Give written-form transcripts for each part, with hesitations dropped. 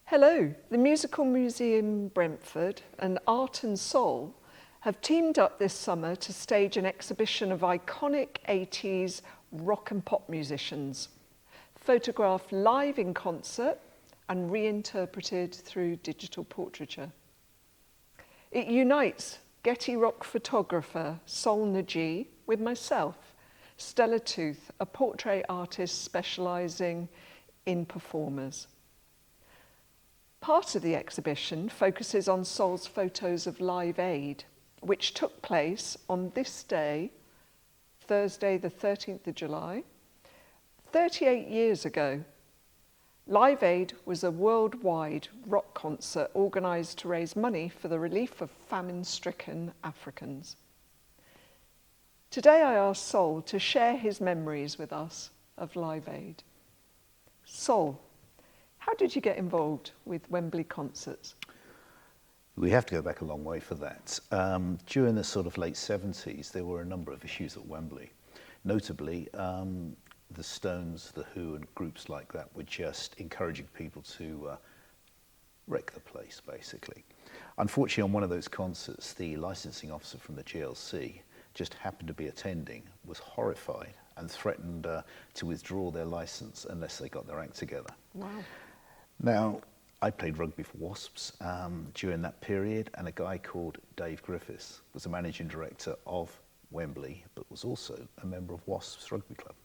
Hello, the Musical Museum Brentford and Art and Soul have teamed up this summer to stage an exhibition of iconic 80s rock and pop musicians, photographed live in concert and reinterpreted through digital portraiture. It unites Getty rock photographer Sol Naji with myself, Stella Tooth, a portrait artist specialising in performers. Part of the exhibition focuses on Sol's photos of Live Aid, which took place on this day, Thursday the 13th of July, 38 years ago. Live Aid was a worldwide rock concert organised to raise money for the relief of famine-stricken Africans. Today I asked Sol to share his memories with us of Live Aid. Sol, how did you get involved with Wembley concerts? We have to go back a long way for that. During the sort of late 70s, there were a number of issues at Wembley. Notably, the Stones, The Who and groups like that were just encouraging people to wreck the place, basically. Unfortunately, on one of those concerts, the licensing officer from the GLC just happened to be attending, was horrified and threatened to withdraw their license unless they got their act together. Wow. Now, I played rugby for Wasps during that period, and a guy called Dave Griffiths was the managing director of Wembley, but was also a member of Wasps Rugby Club.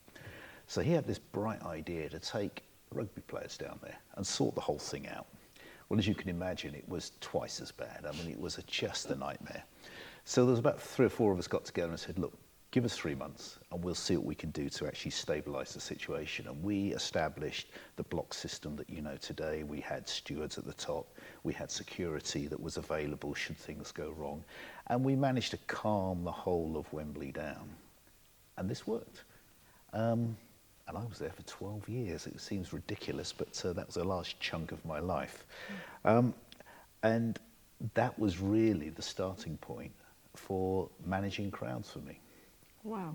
So he had this bright idea to take rugby players down there and sort the whole thing out. Well, as you can imagine, it was twice as bad. I mean, it was just a nightmare. So there was about 3 or 4 of us got together and said, look, give us 3 months and we'll see what we can do to actually stabilise the situation. And we established the block system that you know today. We had stewards at the top. We had security that was available should things go wrong. And we managed to calm the whole of Wembley down. And this worked. And I was there for 12 years. It seems ridiculous, but that was a large chunk of my life. And that was really the starting point for managing crowds for me. Wow.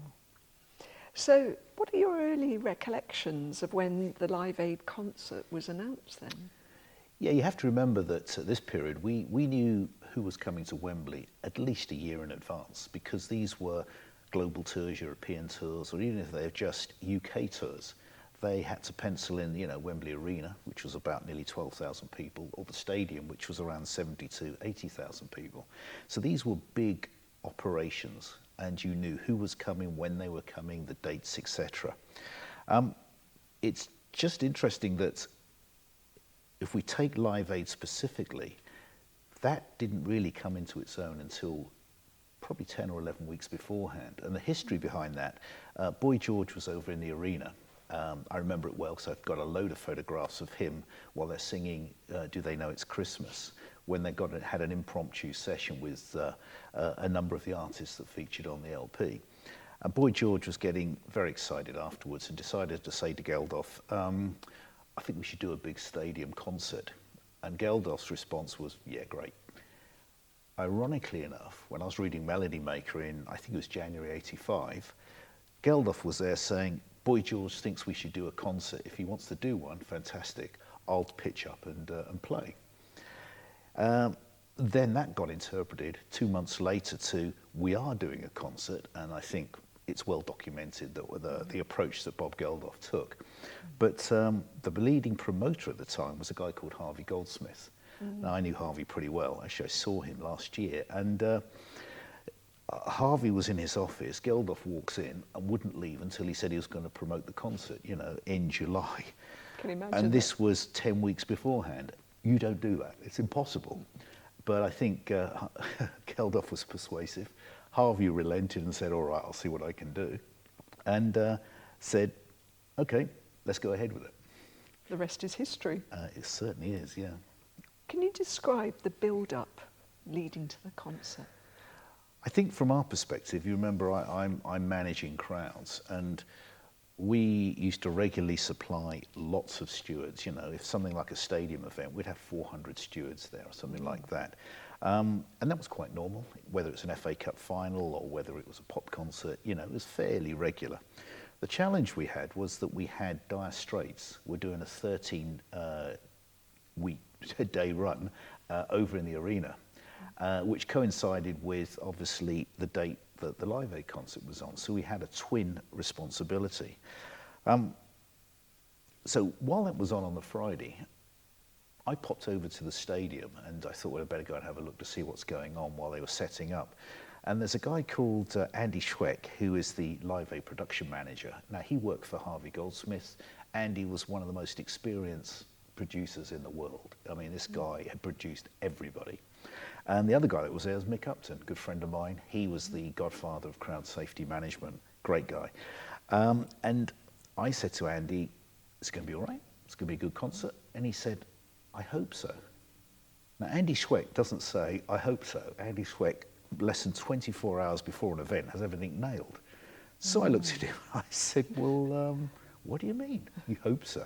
So what are your early recollections of when the Live Aid concert was announced then? Yeah, you have to remember that at this period, we knew who was coming to Wembley at least a year in advance, because these were global tours, European tours, or even if they're just UK tours, they had to pencil in, Wembley Arena, which was about nearly 12,000 people, or the stadium, which was around 80,000 people. So these were big operations, and you knew who was coming, when they were coming, the dates, etc. It's just interesting that if we take Live Aid specifically, that didn't really come into its own until probably 10 or 11 weeks beforehand. And the history behind that, Boy George was over in the arena. I remember it well because I've got a load of photographs of him while they're singing Do They Know It's Christmas, when they had an impromptu session with a number of the artists that featured on the LP. And Boy George was getting very excited afterwards and decided to say to Geldof, I think we should do a big stadium concert. And Geldof's response was, yeah, great. Ironically enough, when I was reading Melody Maker in, I think it was January 85, Geldof was there saying, Boy George thinks we should do a concert. If he wants to do one, fantastic. I'll pitch up and play. Then that got interpreted 2 months later to, we are doing a concert, and I think it's well documented that the approach that Bob Geldof took. But the leading promoter at the time was a guy called Harvey Goldsmith. Now, I knew Harvey pretty well. Actually, I saw him last year. And Harvey was in his office. Geldof walks in and wouldn't leave until he said he was going to promote the concert, in July. Can you imagine and this was 10 weeks beforehand. You don't do that. It's impossible. But I think Geldof was persuasive. Harvey relented and said, all right, I'll see what I can do. And said, OK, let's go ahead with it. The rest is history. It certainly is, yeah. Can you describe the build-up leading to the concert? I think from our perspective, you remember I'm managing crowds, and we used to regularly supply lots of stewards. If something like a stadium event, we'd have 400 stewards there or something like that. And that was quite normal, whether it's an FA Cup final or whether it was a pop concert, it was fairly regular. The challenge we had was that we had dire straits. We're doing a 13-week day run over in the arena, which coincided with obviously the date that the Live Aid concert was on. So we had a twin responsibility. So while that was on the Friday, I popped over to the stadium and I thought, well, I'd better go and have a look to see what's going on while they were setting up. And there's a guy called Andy Schweck, who is the Live Aid production manager. Now, he worked for Harvey Goldsmith. Andy was one of the most experienced producers in the world. I mean, this guy had produced everybody. And the other guy that was there was Mick Upton, good friend of mine. He was the godfather of crowd safety management, great guy. And I said to Andy, it's going to be all right, it's going to be a good concert. And he said, I hope so. Now, Andy Schweck doesn't say, I hope so. Andy Schweck, less than 24 hours before an event, has everything nailed. So I looked at him, I said, well, what do you mean, you hope so?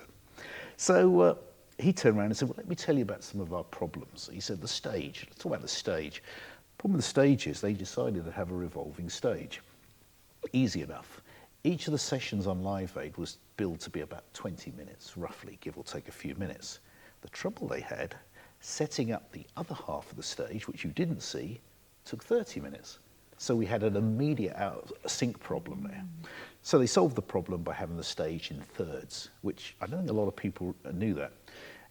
So he turned around and said, well, let me tell you about some of our problems. He said, the stage, let's talk about the stage. The problem with the stage is they decided to have a revolving stage. Easy enough. Each of the sessions on Live Aid was billed to be about 20 minutes, roughly, give or take a few minutes. The trouble they had, setting up the other half of the stage, which you didn't see, took 30 minutes. So we had an immediate out of sync problem there. So they solved the problem by having the stage in thirds, which I don't think a lot of people knew that.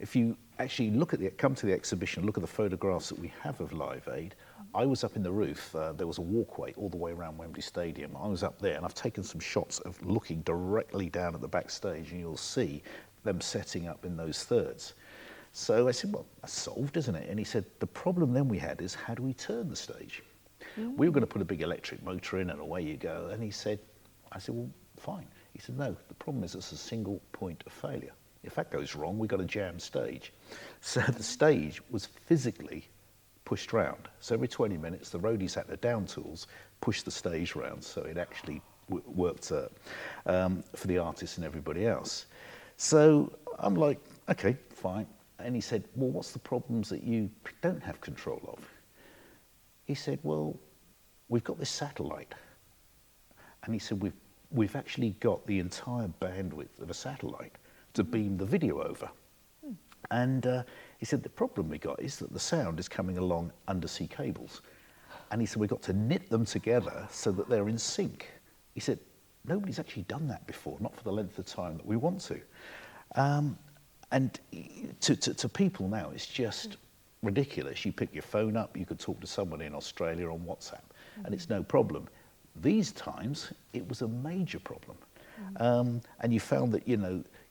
If you actually come to the exhibition, look at the photographs that we have of Live Aid, I was up in the roof, there was a walkway all the way around Wembley Stadium. I was up there and I've taken some shots of looking directly down at the backstage and you'll see them setting up in those thirds. So I said, well, that's solved, isn't it? And he said, the problem then we had is how do we turn the stage? We were going to put a big electric motor in and away you go. And I said, well, fine. He said, no, the problem is it's a single point of failure. If that goes wrong, we've got a jammed stage. So the stage was physically pushed round. So every 20 minutes, the roadies had their down tools, push the stage round so it actually worked for the artists and everybody else. So I'm like, okay, fine. And he said, well, what's the problems that you don't have control of? He said, well, we've got this satellite. And he said, we've actually got the entire bandwidth of a satellite to beam the video over. And he said, the problem we got is that the sound is coming along undersea cables. And he said, we've got to knit them together so that they're in sync. He said, nobody's actually done that before, not for the length of time that we want to. And to people now, it's just ridiculous. You pick your phone up, you could talk to someone in Australia on WhatsApp, and it's no problem. These times, it was a major problem. And you found that,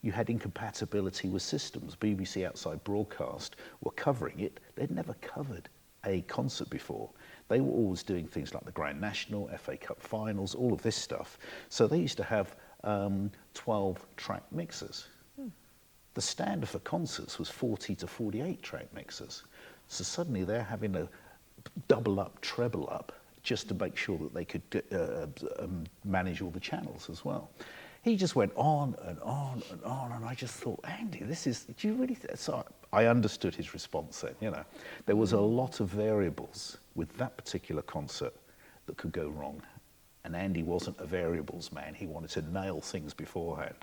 you had incompatibility with systems. BBC Outside Broadcast were covering it. They'd never covered a concert before. They were always doing things like the Grand National, FA Cup finals, all of this stuff. So they used to have 12-track mixers. The standard for concerts was 40 to 48-track mixers. So suddenly they're having to double up, treble up, just to make sure that they could manage all the channels as well. He just went on and on and on, and I just thought, Andy, do you really? So I understood his response then, There was a lot of variables with that particular concert that could go wrong. And Andy wasn't a variables man. He wanted to nail things beforehand.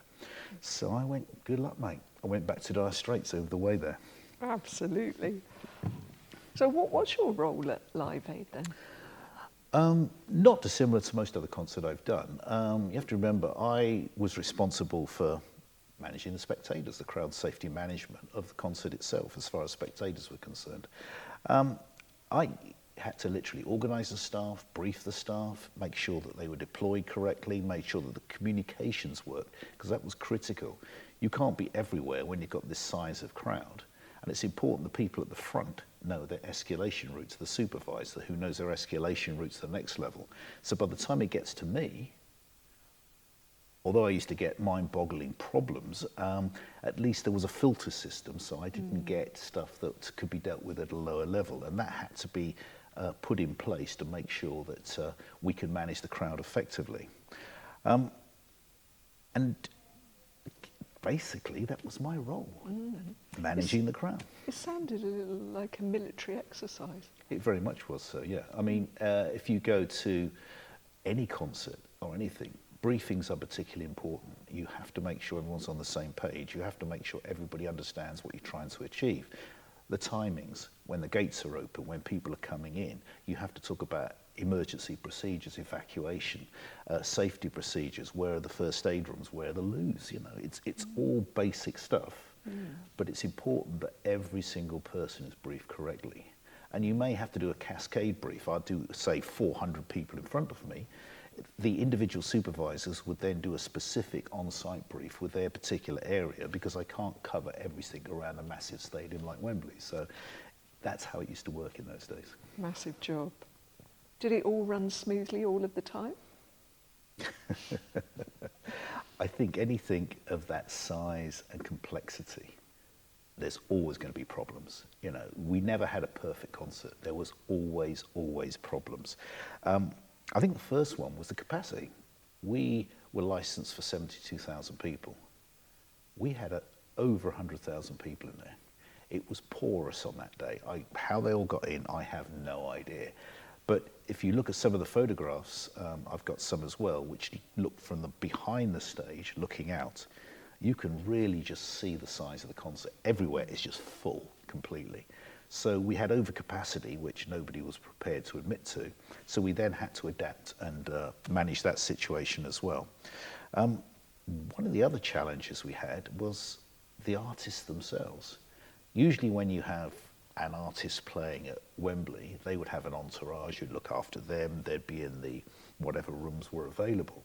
So I went, good luck, mate. I went back to Dire Straits over the way there. Absolutely. So what was your role at Live Aid then? Not dissimilar to most other concerts I've done. You have to remember, I was responsible for managing the spectators, the crowd safety management of the concert itself, as far as spectators were concerned. I had to literally organise the staff, brief the staff, make sure that they were deployed correctly, make sure that the communications worked, because that was critical. You can't be everywhere when you've got this size of crowd. And it's important the people at the front know their escalation routes, the supervisor who knows their escalation routes to the next level. So by the time it gets to me, although I used to get mind-boggling problems, at least there was a filter system, so I didn't get stuff that could be dealt with at a lower level. And that had to be put in place to make sure that we could manage the crowd effectively. And basically, that was my role, managing the crowd. It sounded a little like a military exercise. It very much was so, yeah. I mean, if you go to any concert or anything, briefings are particularly important. You have to make sure everyone's on the same page. You have to make sure everybody understands what you're trying to achieve. the timings, when the gates are open, when people are coming in. You have to talk about emergency procedures, evacuation, safety procedures, where are the first aid rooms, where are the loos, you know. It's all basic stuff, but it's important that every single person is briefed correctly. And you may have to do a cascade brief. I'd do, say, 400 people in front of me. The individual supervisors would then do a specific on-site brief with their particular area, because I can't cover everything around a massive stadium like Wembley. So that's how it used to work in those days. Massive job. Did it all run smoothly all of the time? I think anything of that size and complexity, there's always going to be problems. You know, we never had a perfect concert. There was always problems. I think the first one was the capacity. We were licensed for 72,000 people. We had over 100,000 people in there. It was porous on that day. How they all got in, I have no idea. But if you look at some of the photographs, I've got some as well, which look from the behind the stage, looking out, you can really just see the size of the concert. Everywhere is just full completely. So we had overcapacity, which nobody was prepared to admit to. So we then had to adapt and manage that situation as well. One of the other challenges we had was the artists themselves. Usually when you have an artist playing at Wembley, they would have an entourage who'd look after them. They'd be in the whatever rooms were available.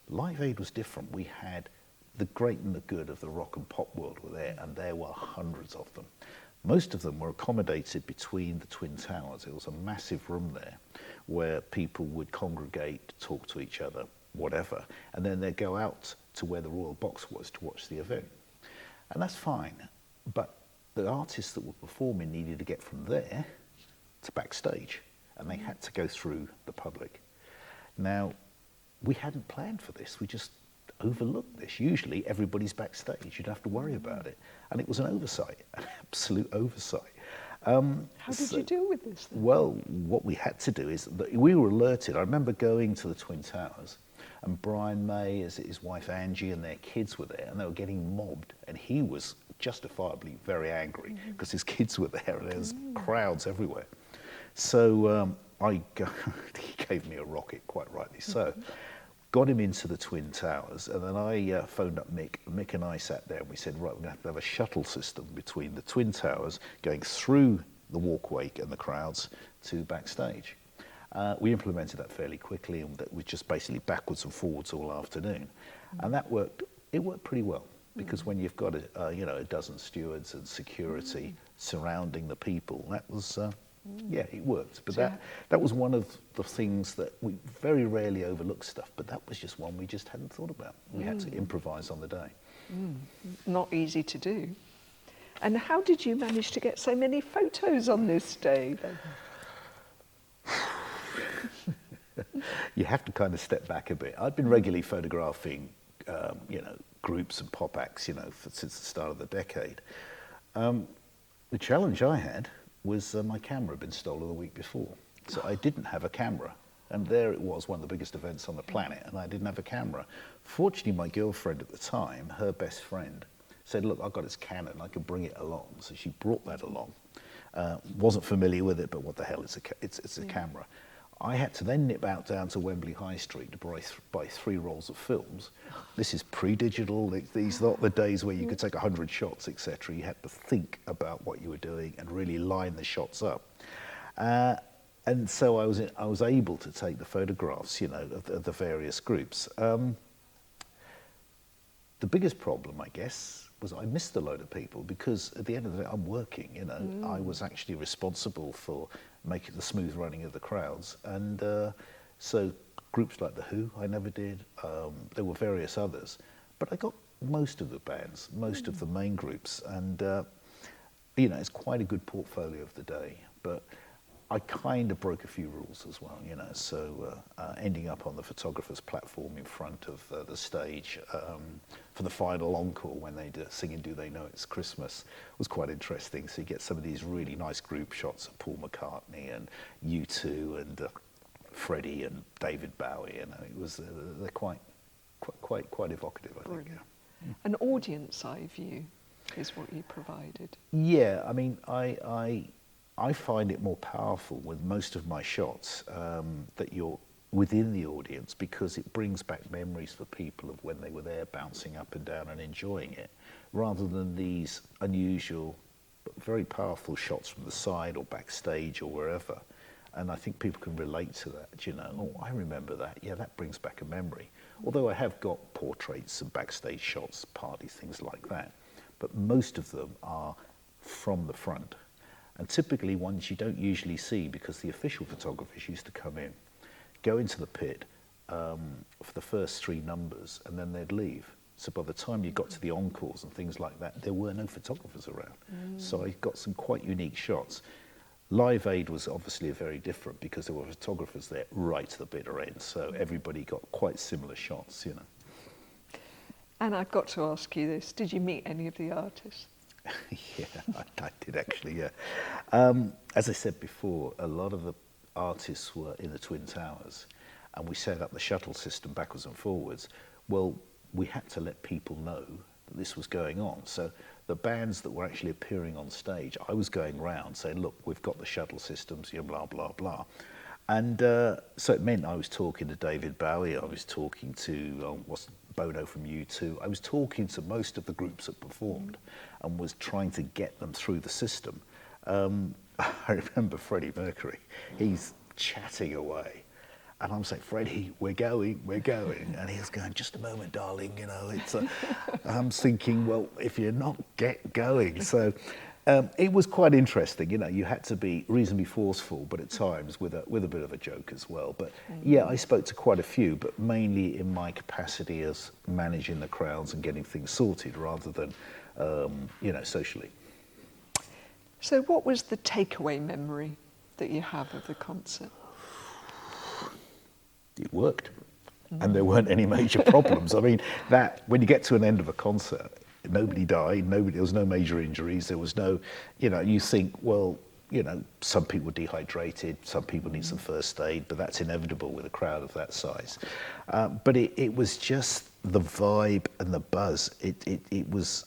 Live Aid was different. We had the great and the good of the rock and pop world were there, and there were hundreds of them. Most of them were accommodated between the Twin Towers. There was a massive room there where people would congregate, talk to each other, whatever, and then they'd go out to where the Royal Box was to watch the event. And that's fine, but the artists that were performing needed to get from there to backstage, and they had to go through the public. Now, we hadn't planned for this. We just overlooked this. Usually everybody's backstage. You don't have to worry about it. And it was an oversight, an absolute oversight. How did you deal with this then? Well, what we had to do is that we were alerted. I remember going to the Twin Towers, and Brian May, his wife Angie, and their kids were there, and they were getting mobbed, and he was justifiably very angry because his kids were there and there's crowds everywhere. So he gave me a rocket, quite rightly so. Got him into the Twin Towers, and then I phoned up Mick. Mick and I sat there and we said, right, we're going to have a shuttle system between the Twin Towers going through the walkway and the crowds to backstage. We implemented that fairly quickly, and that was just basically backwards and forwards all afternoon. And that worked, it worked pretty well, because when you've got a dozen stewards and security surrounding the people, that was, yeah, it worked. But that was one of the things that we very rarely overlook stuff, but that was just one we just hadn't thought about. We had to improvise on the day. Not easy to do. And how did you manage to get so many photos on this day? You have to kind of step back a bit. I'd been regularly photographing, groups and pop acts, since the start of the decade. The challenge I had was my camera had been stolen the week before. So I didn't have a camera. And there it was, one of the biggest events on the planet, and I didn't have a camera. Fortunately, my girlfriend at the time, her best friend, said, look, I've got this Canon, I could bring it along. So she brought that along. Wasn't familiar with it, but what the hell, it's a camera. I had to then nip out down to Wembley High Street to buy 3 rolls of films. This is pre-digital. These are not the days where you could take 100 shots, etc. You had to think about what you were doing and really line the shots up. And so I was able to take the photographs, of the various groups. The biggest problem, I guess, was I missed a load of people, because at the end of the day, I'm working, I was actually responsible for making the smooth running of the crowds. And so groups like The Who, I never did. There were various others. But I got most of the bands, most of the main groups. And, it's quite a good portfolio of the day. But I kind of broke a few rules as well, so ending up on the photographer's platform in front of the stage for the final encore when they singing Do They Know It's Christmas was quite interesting. So you get some of these really nice group shots of Paul McCartney and U2 and Freddie and David Bowie, it was they're quite evocative, I think. An audience eye view. is what you provided. Yeah, I mean, I find it more powerful with most of my shots that you're within the audience, because it brings back memories for people of when they were there bouncing up and down and enjoying it, rather than these unusual but very powerful shots from the side or backstage or wherever. And I think people can relate to that, you know. Oh, I remember that. Yeah, that brings back a memory. Although I have got portraits and backstage shots, parties, things like that. But most of them are from the front. And typically ones you don't usually see, because the official photographers used to come in, go into the pit for the first 3 numbers, and then they'd leave. So by the time you got to the encores and things like that, there were no photographers around. So I got some quite unique shots. Live Aid was obviously very different, because there were photographers there right to the bitter end. So everybody got quite similar shots, you know. And I've got to ask you this, did you meet any of the artists? Yeah, I did actually, yeah. As I said before, a lot of the artists were in the Twin Towers, and we set up the shuttle system backwards and forwards. Well, we had to let people know that this was going on. So the bands that were actually appearing on stage, I was going round saying, look, we've got the shuttle systems, you know, blah, blah, blah. And so it meant I was talking to David Bowie, I was talking to Bono from U2. I was talking to most of the groups that performed and was trying to get them through the system. I remember Freddie Mercury, he's chatting away. And I'm saying, Freddie, we're going. And he was going, just a moment, darling, you know. It's I'm thinking, well, if you're not, get going. So it was quite interesting, you know. You had to be reasonably forceful, but at times with a bit of a joke as well. But yeah, I spoke to quite a few, but mainly in my capacity as managing the crowds and getting things sorted, rather than, you know, socially. So what was the takeaway memory that you have of the concert? It worked, and there weren't any major problems. I mean, that when you get to an end of a concert, nobody died, there was no major injuries, there was no, you know, you think, well, you know, some people were dehydrated, some people need some first aid, but that's inevitable with a crowd of that size. But it was just the vibe and the buzz. It was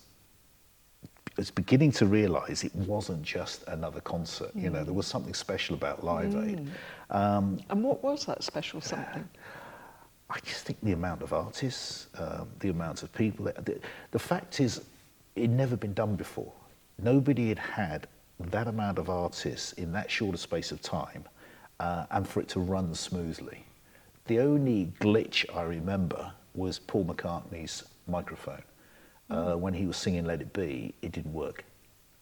beginning to realise it wasn't just another concert. You know, there was something special about Live Aid. And what was that special something? I just think the amount of artists, the amount of people. The fact is, it'd never been done before. Nobody had that amount of artists in that short a space of time, and for it to run smoothly. The only glitch I remember was Paul McCartney's microphone. When he was singing Let It Be, it didn't work.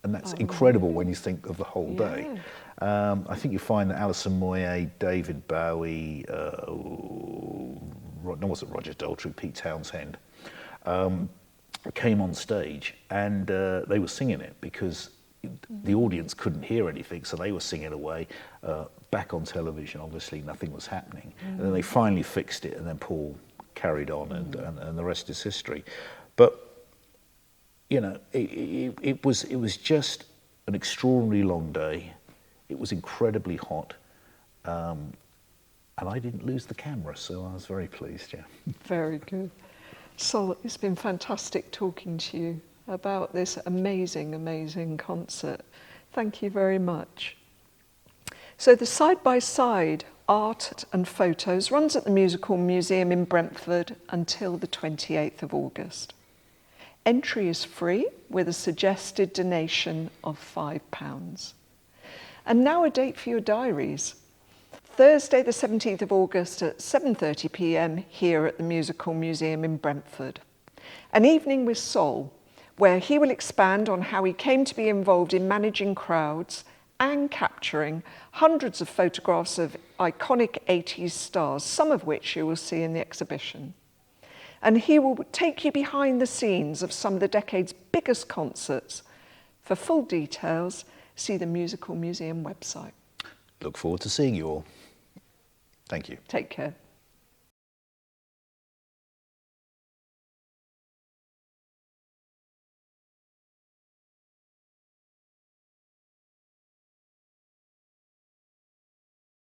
And that's incredible when you think of the whole day. I think you find that Alison Moyet, David Bowie, no, it wasn't Roger Daltrey, Pete Townshend, came on stage, and they were singing it because the audience couldn't hear anything, so they were singing away. Back on television, obviously, nothing was happening. And then they finally fixed it, and then Paul carried on, and the rest is history. But you know, it was just an extraordinarily long day. It was incredibly hot, and I didn't lose the camera, so I was very pleased. Yeah. Very good. Sol, it's been fantastic talking to you about this amazing, amazing concert. Thank you very much. So the side-by-side art and photos runs at the Musical Museum in Brentford until the 28th of August. Entry is free with a suggested donation of £5. And now a date for your diaries. Thursday the 17th of August at 7:30 p.m. here at the Musical Museum in Brentford. An evening with Sol, where he will expand on how he came to be involved in managing crowds and capturing hundreds of photographs of iconic 80s stars, some of which you will see in the exhibition. And he will take you behind the scenes of some of the decade's biggest concerts. For full details, see the Musical Museum website. Look forward to seeing you all. Thank you. Take care.